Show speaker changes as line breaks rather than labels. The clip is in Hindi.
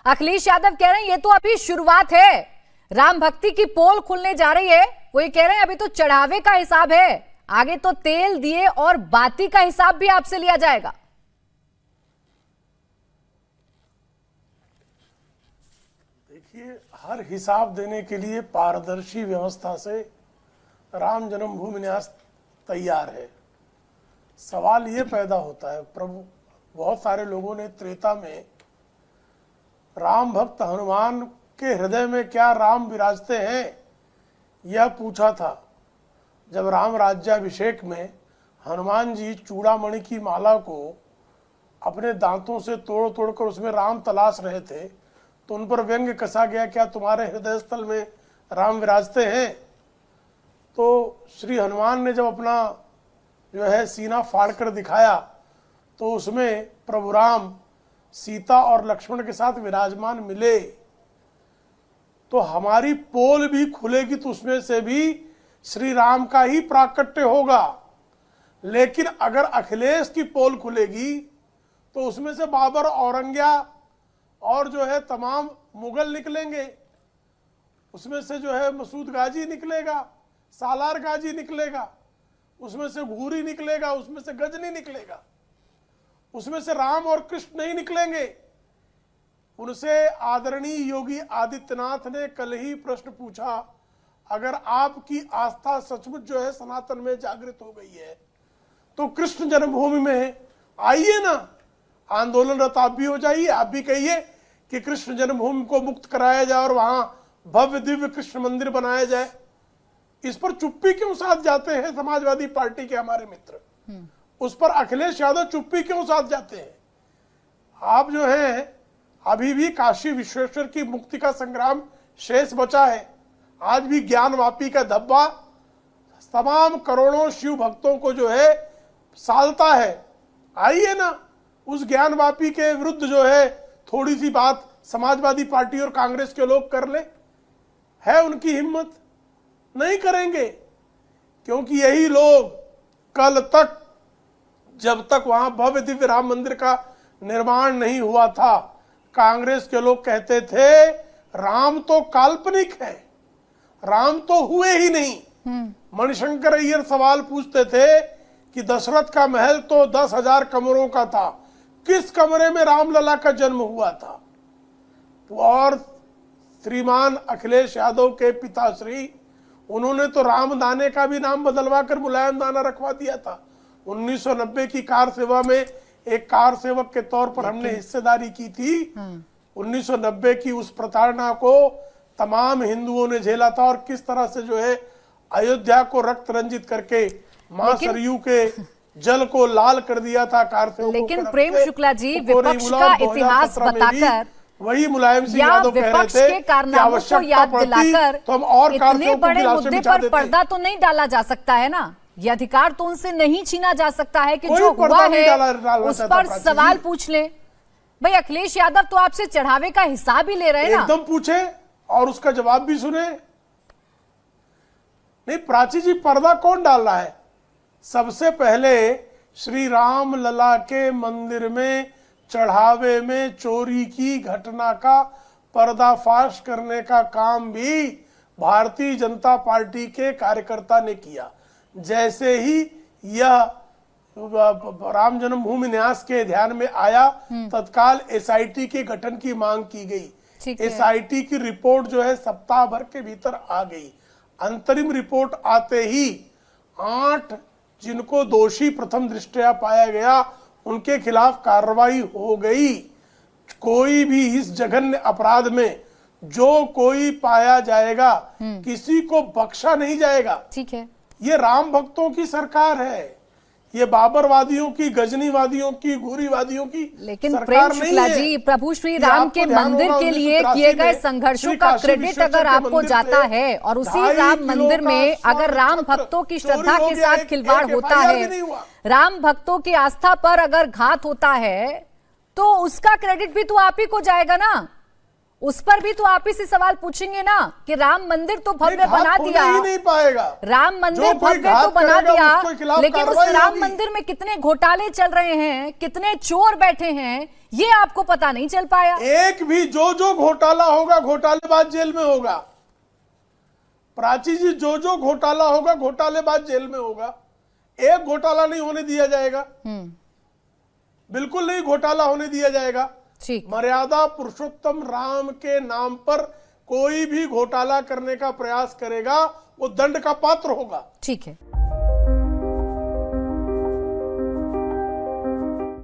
अखिलेश यादव कह रहे हैं ये तो अभी शुरुआत है, राम भक्ति की पोल खुलने जा रही है। वो ये कह रहे हैं अभी तो चढ़ावे का हिसाब है, आगे तो तेल दिए और बाती का हिसाब भी आपसे लिया जाएगा।
देखिए, हर हिसाब देने के लिए पारदर्शी व्यवस्था से राम जन्मभूमि न्यास तैयार है। सवाल ये पैदा होता है, प्रभु बहुत सारे लोगों ने त्रेता में राम भक्त हनुमान के हृदय में क्या राम विराजते हैं यह पूछा था। जब राम राज्याभिषेक में हनुमान जी चूड़ामणि की माला को अपने दांतों से तोड़ तोड़कर उसमें राम तलाश रहे थे, तो उन पर व्यंग्य कसा गया, क्या तुम्हारे हृदय स्थल में राम विराजते हैं? तो श्री हनुमान ने जब अपना जो है सीना फाड़कर दिखाया तो उसमें प्रभु राम सीता और लक्ष्मण के साथ विराजमान मिले। तो हमारी पोल भी खुलेगी तो उसमें से भी श्री राम का ही प्राकट्य होगा। लेकिन अगर अखिलेश की पोल खुलेगी तो उसमें से बाबर, औरंग्या और जो है तमाम मुगल निकलेंगे, उसमें से जो है मसूद गाजी निकलेगा, सालार गाजी निकलेगा, उसमें से घूरी निकलेगा, उसमें से गजनी निकलेगा, उसमें से राम और कृष्ण नहीं निकलेंगे। उनसे आदरणीय योगी आदित्यनाथ ने कल ही प्रश्न पूछा, अगर आपकी आस्था सचमुच जो है सनातन में जागृत हो गई है तो कृष्ण जन्मभूमि में आइए ना, आंदोलनरत आप भी हो जाइए, आप भी कहिए कि कृष्ण जन्मभूमि को मुक्त कराया जाए और वहां भव्य दिव्य कृष्ण मंदिर बनाया जाए। इस पर चुप्पी क्यों साध जाते हैं समाजवादी पार्टी के हमारे मित्र? उस पर अखिलेश यादव चुप्पी क्यों साध जाते हैं? आप जो है अभी भी काशी विश्वेश्वर की मुक्ति का संग्राम शेष बचा है। आज भी ज्ञानवापी का धब्बा तमाम करोड़ों शिव भक्तों को जो है सालता है। आइए ना, उस ज्ञानवापी के विरुद्ध जो है थोड़ी सी बात समाजवादी पार्टी और कांग्रेस के लोग कर ले। है उनकी हिम्मत? नहीं करेंगे, क्योंकि यही लोग कल तक, जब तक वहां भव्य दिव्य राम मंदिर का निर्माण नहीं हुआ था, कांग्रेस के लोग कहते थे राम तो काल्पनिक है, राम तो हुए ही नहीं। मणिशंकर अय्यर सवाल पूछते थे कि दशरथ का महल तो 10,000 कमरों का था, किस कमरे में रामलला का जन्म हुआ था? और श्रीमान अखिलेश यादव के पिताश्री, उन्होंने तो रामदाने का भी नाम बदलवा कर मुलायम दाना रखवा दिया था। 1990 की कार सेवा में एक कार सेवक के तौर पर हमने हिस्सेदारी की थी। 1990 की उस प्रताड़ना को तमाम हिंदुओं ने झेला था और किस तरह से जो है अयोध्या को रक्त रंजित करके मां सरयू के जल को लाल कर दिया था कार सेवकों।
लेकिन प्रेम शुक्ला जी, विपक्ष का इतिहास बताकर
वही मुलायम सिंह यादव कह रहे थे
के कारनामों को याद दिलाकर
तो हम और
इतने बड़े मुद्दे पर पर्दा तो नहीं डाला जा सकता है ना। ये अधिकार तो उनसे नहीं छीना जा सकता है कि जो हुआ है उस पर सवाल पूछ ले। भाई अखिलेश यादव तो आपसे चढ़ावे का हिसाब ही ले रहे हैं ना।
एकदम पूछे और उसका जवाब भी सुने। नहीं, प्राची जी, पर्दा कौन डाल रहा है? सबसे पहले श्री राम लला के मंदिर में चढ़ावे में चोरी की घटना का पर्दाफाश करने का काम भी भारतीय जनता पार्टी के कार्यकर्ता ने किया। जैसे ही यह राम जन्मभूमि न्यास के ध्यान में आया, तत्काल एसआईटी के गठन की मांग की गई। एसआईटी की रिपोर्ट जो है सप्ताह भर के भीतर आ गई। अंतरिम रिपोर्ट आते ही 8 जिनको दोषी प्रथम दृष्टया पाया गया उनके खिलाफ कार्रवाई हो गई। कोई भी इस जघन्य अपराध में जो कोई पाया जाएगा किसी को बख्शा नहीं जाएगा।
ठीक है,
ये राम भक्तों की सरकार है, ये बाबरवादियों की, गजनीवादियों की, घूरीवादियों की
लेकिन प्रेम शुक्ला जी, प्रभु श्री राम के मंदिर के लिए किए गए संघर्षों का क्रेडिट अगर आपको जाता है और उसी राम मंदिर में अगर राम भक्तों की श्रद्धा के साथ खिलवाड़ होता है, राम भक्तों की आस्था पर अगर घात होता है, तो उसका क्रेडिट भी तो आप ही को जाएगा ना। उस पर भी तो आप ही से सवाल पूछेंगे ना कि राम मंदिर तो भव्य बना दिया,
नहीं पाएगा।
राम मंदिर भव्य तो बना दिया, लेकिन उस राम मंदिर में कितने घोटाले चल रहे हैं, कितने चोर बैठे हैं, ये आपको पता नहीं चल पाया।
एक भी जो घोटाला होगा घोटालेबाज जेल में होगा। प्राची जी, जो घोटाला होगा घोटालेबाज जेल में होगा। एक घोटाला नहीं होने दिया जाएगा, बिल्कुल नहीं घोटाला होने दिया जाएगा।
ठीक।
मर्यादा पुरुषोत्तम राम के नाम पर कोई भी घोटाला करने का प्रयास करेगा वो दंड का पात्र होगा।
ठीक है।